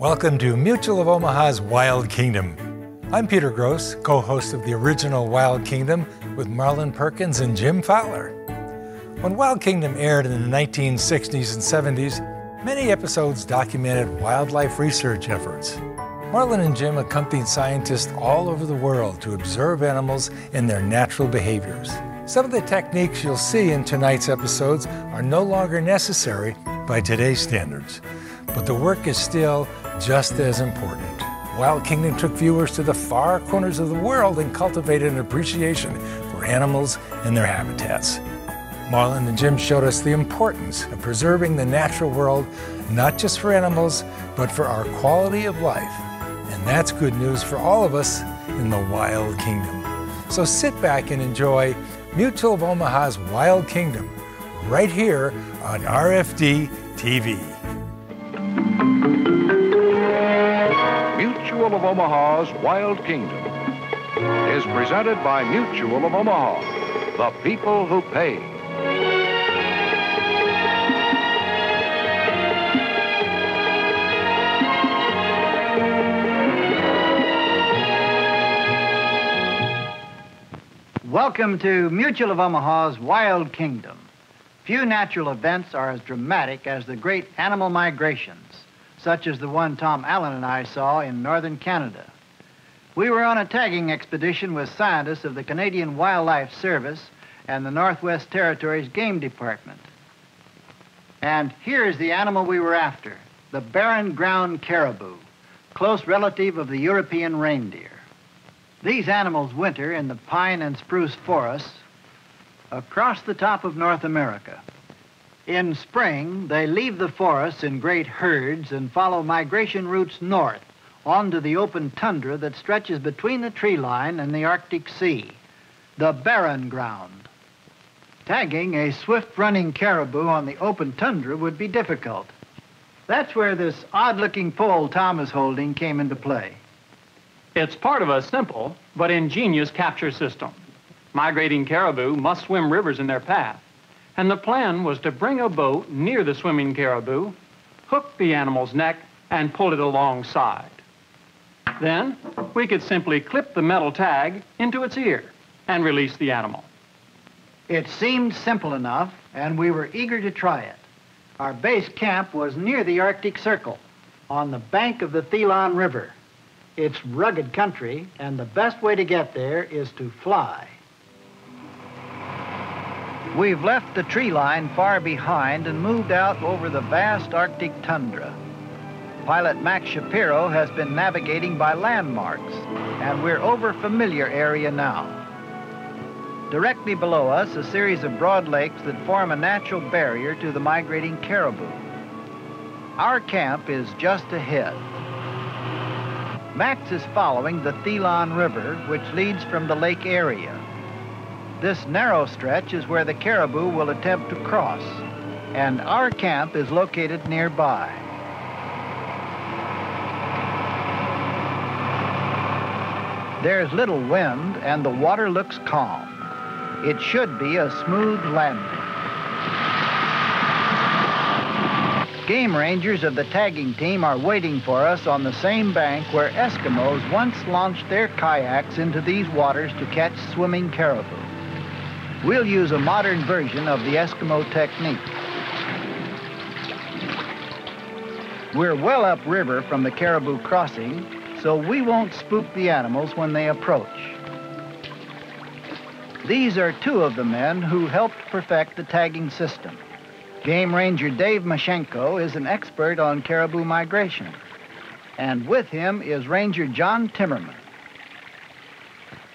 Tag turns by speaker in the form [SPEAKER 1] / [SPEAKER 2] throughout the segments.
[SPEAKER 1] Welcome to Mutual of Omaha's Wild Kingdom. I'm Peter Gross, co-host of the original Wild Kingdom with Marlin Perkins and Jim Fowler. When Wild Kingdom aired in the 1960s and 70s, many episodes documented wildlife research efforts. Marlin and Jim accompanied scientists all over the world to observe animals and their natural behaviors. Some of the techniques you'll see in tonight's episodes are no longer necessary by today's standards, but the work is still just as important. Wild Kingdom took viewers to the far corners of the world and cultivated an appreciation for animals and their habitats. Marlin and Jim showed us the importance of preserving the natural world, not just for animals, but for our quality of life. And that's good news for all of us in the Wild Kingdom. So sit back and enjoy Mutual of Omaha's Wild Kingdom, right here on RFD-TV.
[SPEAKER 2] Mutual of Omaha's Wild Kingdom is presented by Mutual of Omaha, the people who pay.
[SPEAKER 3] Welcome to Mutual of Omaha's Wild Kingdom. Few natural events are as dramatic as the great animal migrations, such as the one Tom Allen and I saw in northern Canada. We were on a tagging expedition with scientists of the Canadian Wildlife Service and the Northwest Territories Game Department. And here's the animal we were after, the barren ground caribou, close relative of the European reindeer. These animals winter in the pine and spruce forests across the top of North America. In spring, they leave the forests in great herds and follow migration routes north onto the open tundra that stretches between the tree line and the Arctic Sea, the barren ground. Tagging a swift-running caribou on the open tundra would be difficult. That's where this odd-looking pole Tom is holding came into play.
[SPEAKER 4] It's part of a simple but ingenious capture system. Migrating caribou must swim rivers in their path, and the plan was to bring a boat near the swimming caribou, hook the animal's neck, and pull it alongside. Then we could simply clip the metal tag into its ear and release the animal.
[SPEAKER 3] It seemed simple enough, and we were eager to try it. Our base camp was near the Arctic Circle, on the bank of the Thelon River. It's rugged country, and the best way to get there is to fly. We've left the tree line far behind and moved out over the vast Arctic tundra. Pilot Max Shapiro has been navigating by landmarks, and we're over familiar area now. Directly below us, a series of broad lakes that form a natural barrier to the migrating caribou. Our camp is just ahead. Max is following the Thelon River, which leads from the lake area. This narrow stretch is where the caribou will attempt to cross, and our camp is located nearby. There's little wind, and the water looks calm. It should be a smooth landing. Game rangers of the tagging team are waiting for us on the same bank where Eskimos once launched their kayaks into these waters to catch swimming caribou. We'll use a modern version of the Eskimo technique. We're well upriver from the caribou crossing, so we won't spook the animals when they approach. These are two of the men who helped perfect the tagging system. Game Ranger Dave Mashenko is an expert on caribou migration, and with him is Ranger John Timmerman.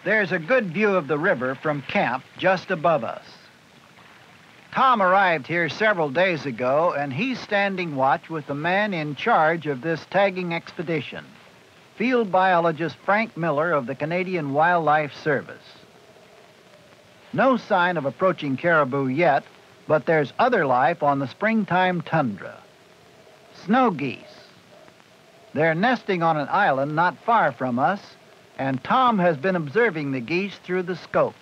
[SPEAKER 3] There's a good view of the river from camp just above us. Tom arrived here several days ago, and he's standing watch with the man in charge of this tagging expedition, field biologist Frank Miller of the Canadian Wildlife Service. No sign of approaching caribou yet, but there's other life on the springtime tundra. Snow geese. They're nesting on an island not far from us, and Tom has been observing the geese through the scope.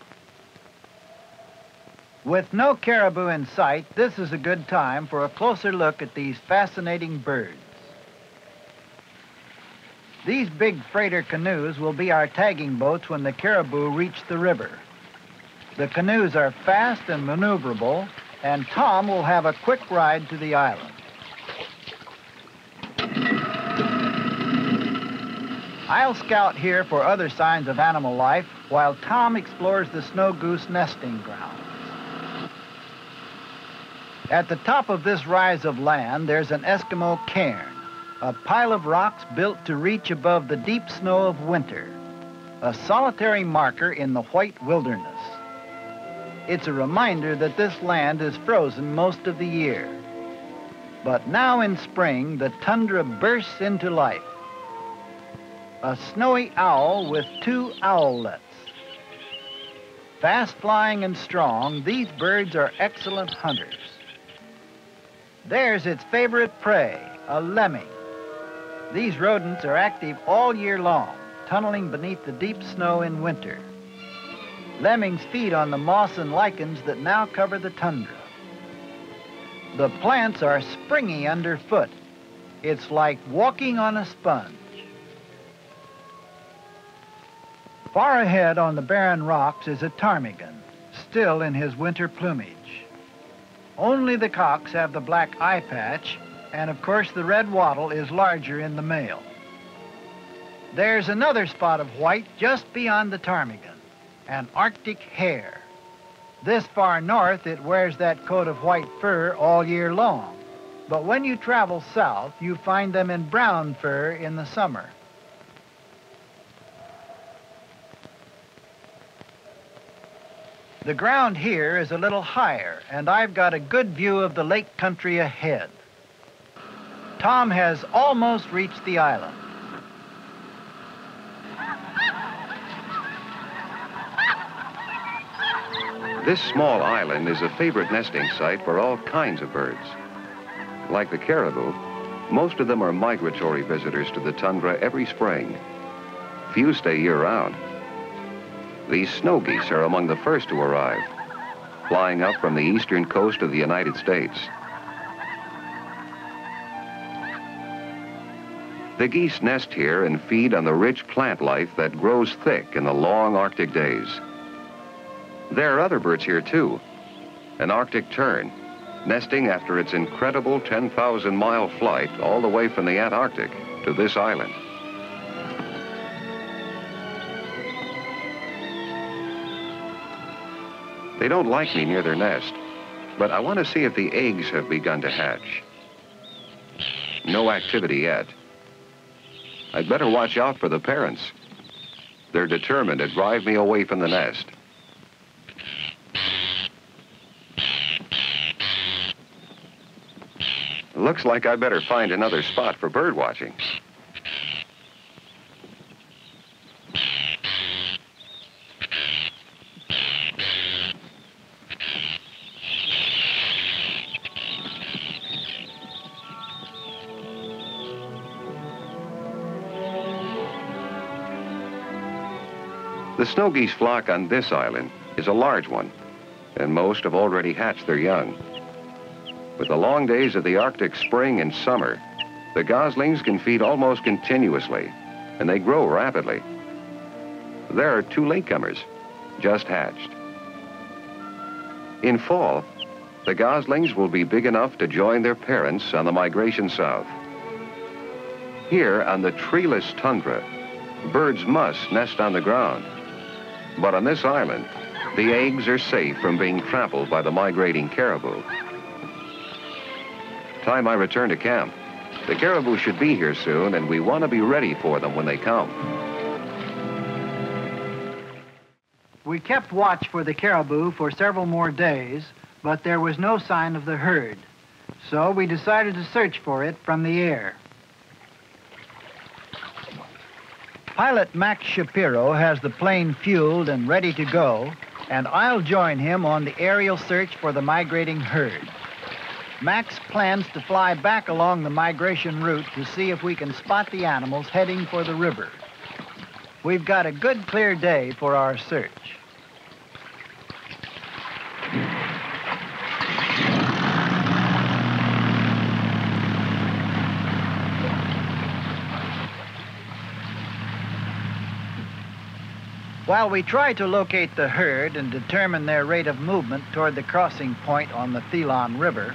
[SPEAKER 3] With no caribou in sight, this is a good time for a closer look at these fascinating birds. These big freighter canoes will be our tagging boats when the Caribou reach the river. The canoes are fast and maneuverable, and Tom will have a quick ride to the island. I'll scout here for other signs of animal life while Tom explores the snow goose nesting grounds. At the top of this rise of land, there's an Eskimo cairn, a pile of rocks built to reach above the deep snow of winter, a solitary marker in the white wilderness. It's a reminder that this land is frozen most of the year. But now in spring, the tundra bursts into life. A snowy owl with 2 owlets. Fast flying and strong, these birds are excellent hunters. There's its favorite prey, a lemming. These rodents are active all year long, tunneling beneath the deep snow in winter. Lemmings feed on the moss and lichens that now cover the tundra. The plants are springy underfoot. It's like walking on a sponge. Far ahead on the barren rocks is a ptarmigan, still in his winter plumage. Only the cocks have the black eye patch, and of course the red wattle is larger in the male. There's another spot of white just beyond the ptarmigan, an Arctic hare. This far north, it wears that coat of white fur all year long, but when you travel south, you find them in brown fur in the summer. The ground here is a little higher, and I've got a good view of the lake country ahead. Tom has almost reached the island.
[SPEAKER 2] This small island is a favorite nesting site for all kinds of birds. Like the caribou, most of them are migratory visitors to the tundra every spring. Few stay year-round. These snow geese are among the first to arrive, flying up from the eastern coast of the United States. The geese nest here and feed on the rich plant life that grows thick in the long Arctic days. There are other birds here too. An Arctic tern, nesting after its incredible 10,000-mile flight all the way from the Antarctic to this island. They don't like me near their nest, but I want to see if the eggs have begun to hatch. No activity yet. I'd better watch out for the parents. They're determined to drive me away from the nest. Looks like I better find another spot for bird watching. The snow geese flock on this island is a large one, and most have already hatched their young. With the long days of the Arctic spring and summer, the goslings can feed almost continuously, and they grow rapidly. There are 2 latecomers, just hatched. In fall, the goslings will be big enough to join their parents on the migration south. Here on the treeless tundra, birds must nest on the ground. But on this island, the eggs are safe from being trampled by the migrating caribou. Time I return to camp. The caribou should be here soon, and we want to be ready for them when they come.
[SPEAKER 3] We kept watch for the caribou for several more days, but there was no sign of the herd. So we decided to search for it from the air. Pilot Max Shapiro has the plane fueled and ready to go, and I'll join him on the aerial search for the migrating herd. Max plans to fly back along the migration route to see if we can spot the animals heading for the river. We've got a good clear day for our search. While we try to locate the herd and determine their rate of movement toward the crossing point on the Thelon River,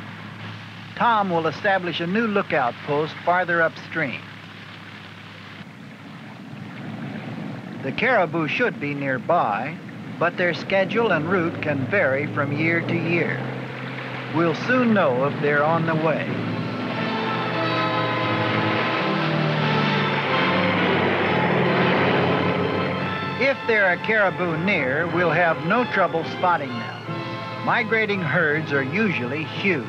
[SPEAKER 3] Tom will establish a new lookout post farther upstream. The caribou should be nearby, but their schedule and route can vary from year to year. We'll soon know if they're on the way. If there are caribou near, we'll have no trouble spotting them. Migrating herds are usually huge.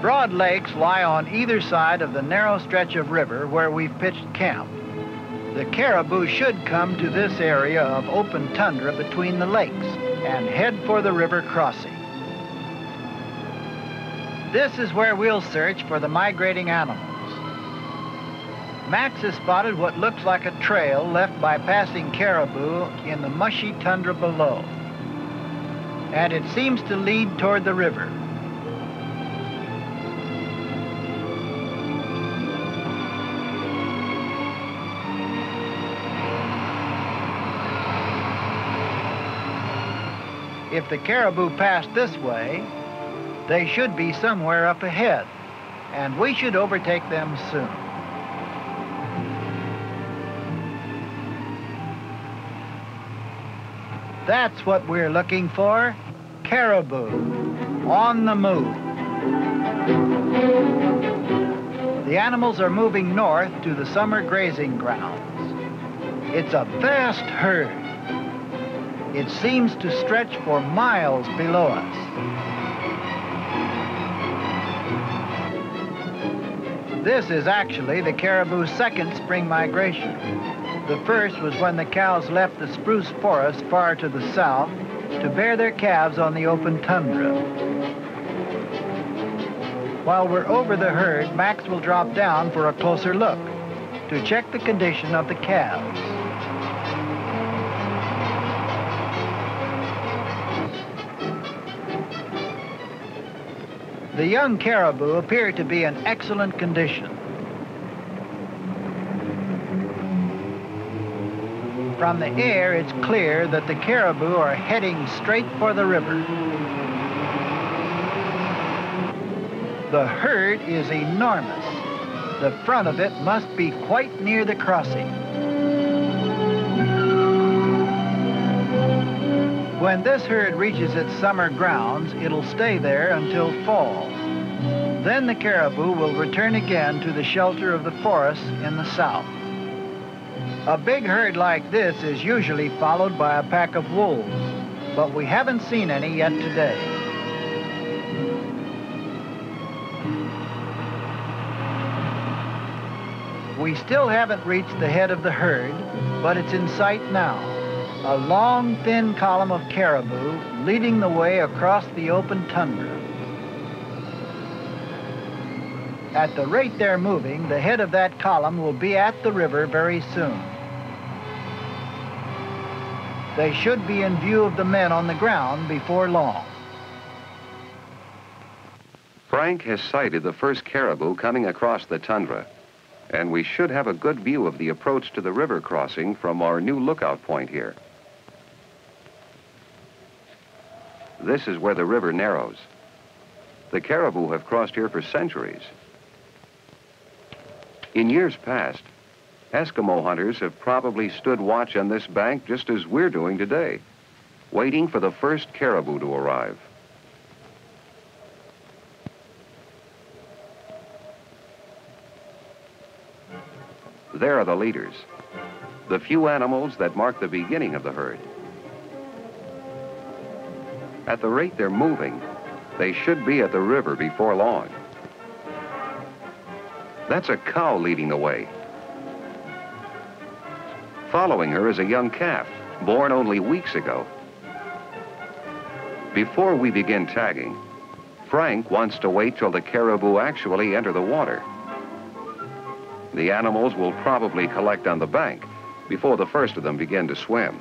[SPEAKER 3] Broad lakes lie on either side of the narrow stretch of river where we've pitched camp. The caribou should come to this area of open tundra between the lakes and head for the river crossing. This is where we'll search for the migrating animals. Max has spotted what looks like a trail left by passing caribou in the mushy tundra below, and it seems to lead toward the river. If the caribou passed this way, they should be somewhere up ahead, and we should overtake them soon. That's what we're looking for, caribou, on the move. The animals are moving north to the summer grazing grounds. It's a vast herd. It seems to stretch for miles below us. This is actually the caribou's second spring migration. The first was when the cows left the spruce forest far to the south to bear their calves on the open tundra. While we're over the herd, Max will drop down for a closer look to check the condition of the calves. The young caribou appear to be in excellent condition. From the air, it's clear that the caribou are heading straight for the river. The herd is enormous. The front of it must be quite near the crossing. When this herd reaches its summer grounds, it'll stay there until fall. Then the caribou will return again to the shelter of the forests in the south. A big herd like this is usually followed by a pack of wolves, but we haven't seen any yet today. We still haven't reached the head of the herd, but it's in sight now. A long, thin column of caribou leading the way across the open tundra. At the rate they're moving, the head of that column will be at the river very soon. They should be in view of the men on the ground before long.
[SPEAKER 2] Frank has sighted the first caribou coming across the tundra, and we should have a good view of the approach to the river crossing from our new lookout point here. This is where the river narrows. The caribou have crossed here for centuries. In years past, Eskimo hunters have probably stood watch on this bank just as we're doing today, waiting for the first caribou to arrive. There are the leaders, the few animals that mark the beginning of the herd. At the rate they're moving, they should be at the river before long. That's a cow leading the way. Following her is a young calf, born only weeks ago. Before we begin tagging, Frank wants to wait till the caribou actually enter the water. The animals will probably collect on the bank before the first of them begin to swim.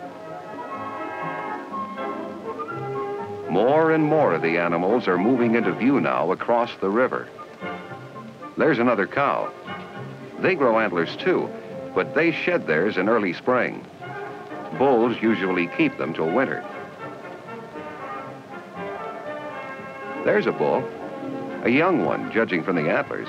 [SPEAKER 2] More and more of the animals are moving into view now across the river. There's another cow. They grow antlers too, but they shed theirs in early spring. Bulls usually keep them till winter. There's a bull, a young one, judging from the antlers.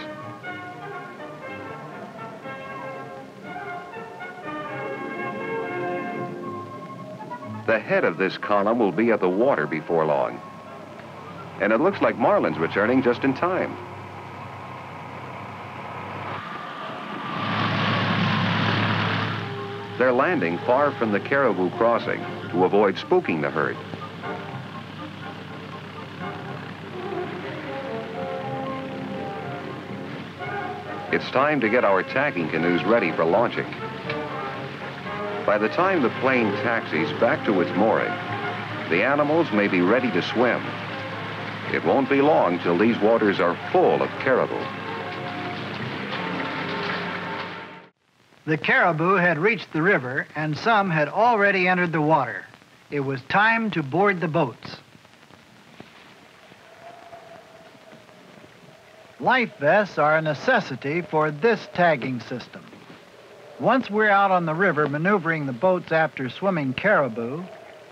[SPEAKER 2] The head of this column will be at the water before long. And it looks like Marlin's returning just in time. They're landing far from the Caribou crossing to avoid spooking the herd. It's time to get our tagging canoes ready for launching. By the time the plane taxis back to its mooring, the animals may be ready to swim. It won't be long till these waters are full of caribou.
[SPEAKER 3] The caribou had reached the river, and some had already entered the water. It was time to board the boats. Life vests are a necessity for this tagging system. Once we're out on the river maneuvering the boats after swimming caribou,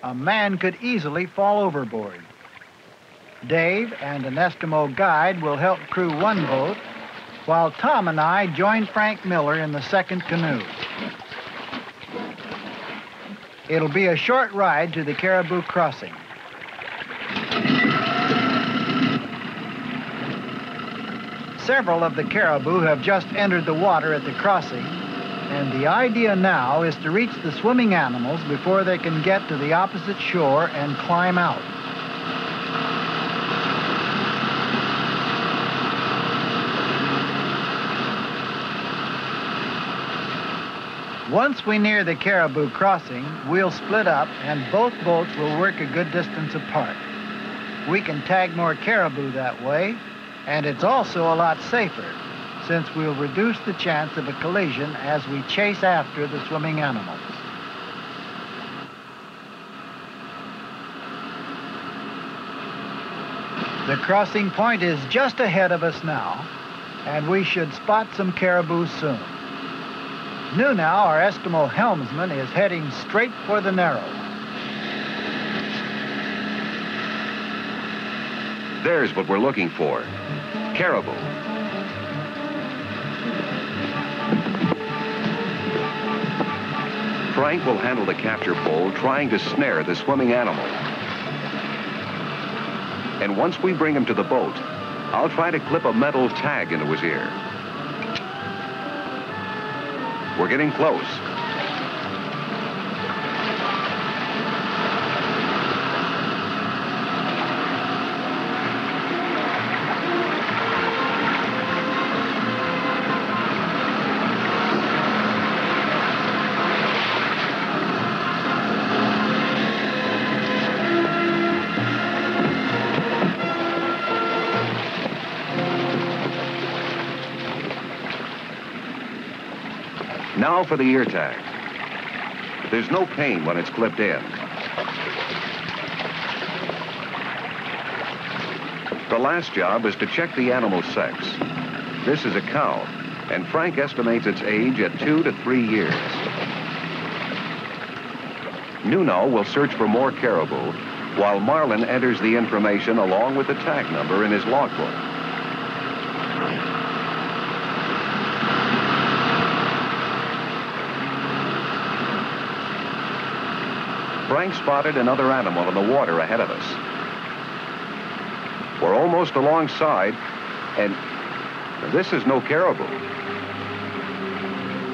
[SPEAKER 3] a man could easily fall overboard. Dave and an Eskimo guide will help crew one boat, while Tom and I join Frank Miller in the second canoe. It'll be a short ride to the Caribou crossing. Several of the caribou have just entered the water at the crossing, and the idea now is to reach the swimming animals before they can get to the opposite shore and climb out. Once we near the Caribou crossing, we'll split up and both boats will work a good distance apart. We can tag more caribou that way, and it's also a lot safer, since we'll reduce the chance of a collision as we chase after the swimming animals. The crossing point is just ahead of us now, and we should spot some caribou soon. Now, our Eskimo helmsman, is heading straight for the narrow.
[SPEAKER 2] There's what we're looking for. Caribou. Frank will handle the capture pole, trying to snare the swimming animal. And once we bring him to the boat, I'll try to clip a metal tag into his ear. We're getting close. Now for the ear tag. There's no pain when it's clipped in. The last job is to check the animal's sex. This is a cow, and Frank estimates its age at 2 to 3 years. Nuno will search for more caribou, while Marlin enters the information along with the tag number in his logbook. Frank spotted another animal in the water ahead of us. We're almost alongside, and this is no caribou.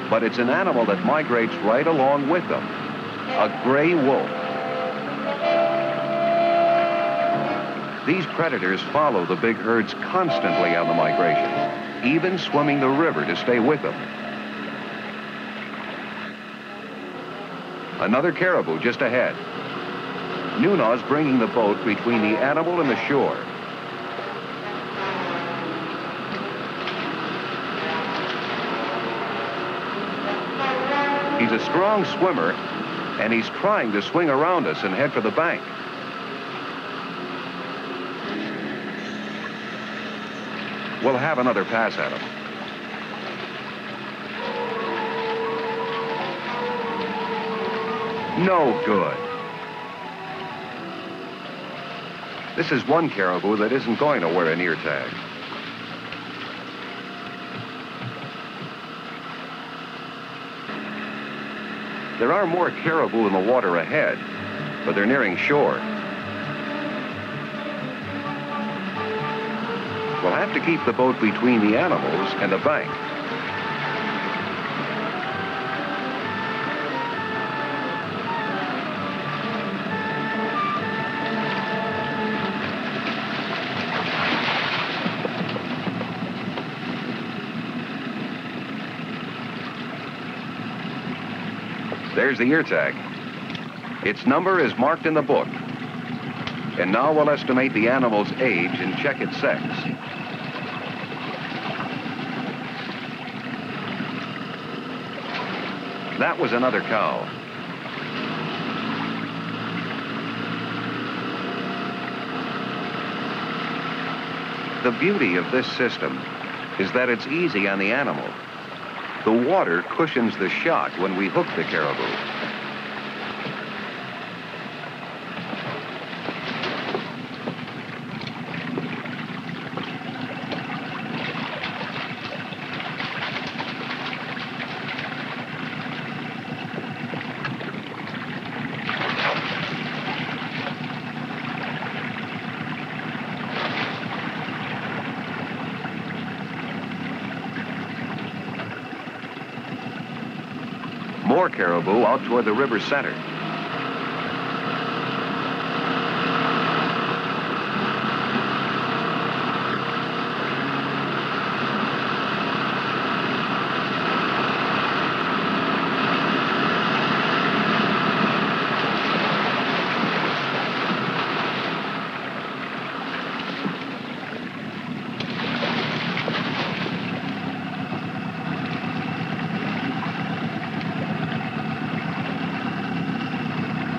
[SPEAKER 2] But it's an animal that migrates right along with them, a gray wolf. These predators follow the big herds constantly on the migration, even swimming the river to stay with them. Another caribou just ahead. Nuno's bringing the boat between the animal and the shore. He's a strong swimmer, and he's trying to swing around us and head for the bank. We'll have another pass at him. No good. This is one caribou that isn't going to wear an ear tag. There are more caribou in the water ahead, but they're nearing shore. We'll have to keep the boat between the animals and the bank. There's the ear tag. Its number is marked in the book. And now we'll estimate the animal's age and check its sex. That was another cow. The beauty of this system is that it's easy on the animal. The water cushions the shock when we hook the caribou. More caribou out toward the river center.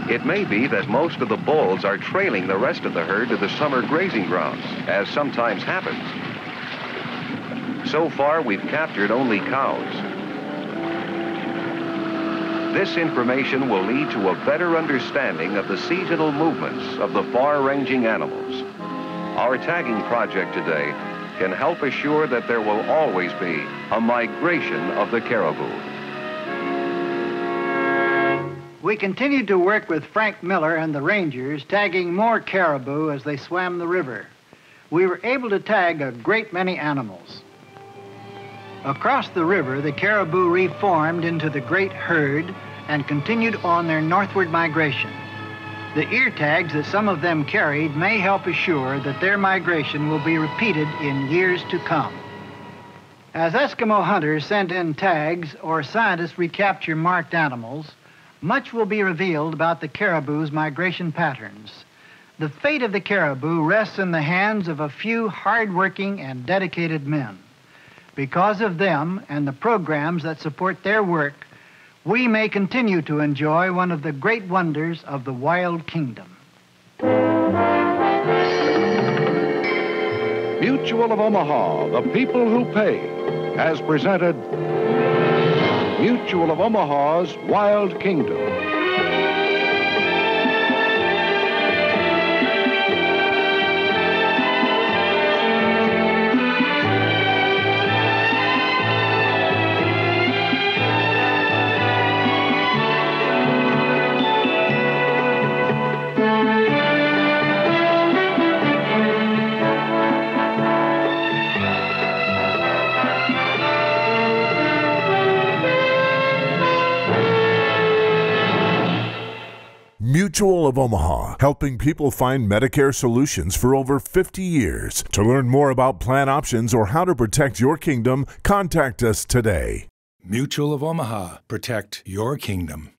[SPEAKER 2] It may be that most of the bulls are trailing the rest of the herd to the summer grazing grounds, as sometimes happens. So far, we've captured only cows. This information will lead to a better understanding of the seasonal movements of the far-ranging animals. Our tagging project today can help assure that there will always be a migration of the caribou.
[SPEAKER 3] We continued to work with Frank Miller and the Rangers, tagging more caribou as they swam the river. We were able to tag a great many animals. Across the river, the caribou reformed into the great herd and continued on their northward migration. The ear tags that some of them carried may help assure that their migration will be repeated in years to come. As Eskimo hunters send in tags or scientists recapture marked animals, much will be revealed about the caribou's migration patterns. The fate of the caribou rests in the hands of a few hard-working and dedicated men. Because of them and the programs that support their work, we may continue to enjoy one of the great wonders of the wild kingdom.
[SPEAKER 5] Mutual of Omaha, the people who pay, has presented Mutual of Omaha's Wild Kingdom.
[SPEAKER 6] Mutual of Omaha, helping people find Medicare solutions for over 50 years. To learn more about plan options or how to protect your kingdom, contact us today.
[SPEAKER 1] Mutual of Omaha. Protect your kingdom.